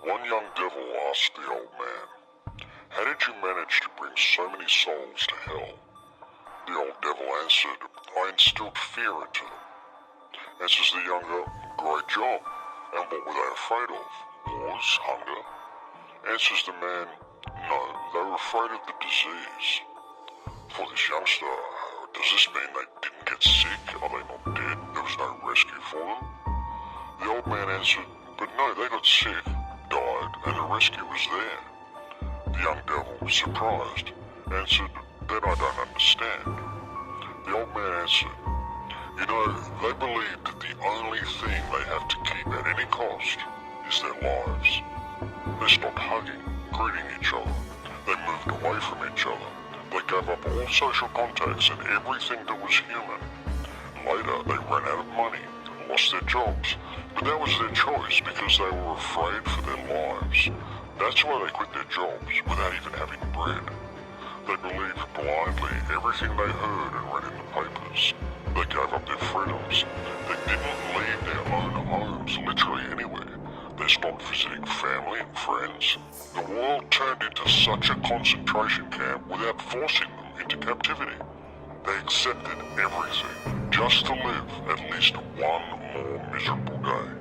One young devil asked the old man, "How did you manage to bring so many souls to hell?" The old devil answered, "I instilled fear into them." Answers the younger, "Great job. And what were they afraid of? Wars? Hunger?" Answers the man, "No, they were afraid of the disease." For this youngster, does this mean they didn't get sick? Are they not dead? There was no rescue for them? The old man answered, "But no, they got sick, died, and the rescue was there." The young devil, surprised, answered, "Then I don't understand." The old man answered, "You know, they believe that the only thing they have to keep at any cost is their lives. They stopped hugging, greeting each other. They moved away from each other. They gave up all social contacts and everything that was human. Later, they ran out of money, lost their jobs, but that was their choice because they were afraid for their lives. That's why they quit their jobs without even having bread. They believed blindly everything they heard and read in the papers. They gave up their freedoms. They didn't leave their own homes literally anywhere. They stopped visiting family and friends. The world turned into such a concentration camp without forcing them into captivity. They accepted everything just to live at least one more miserable day."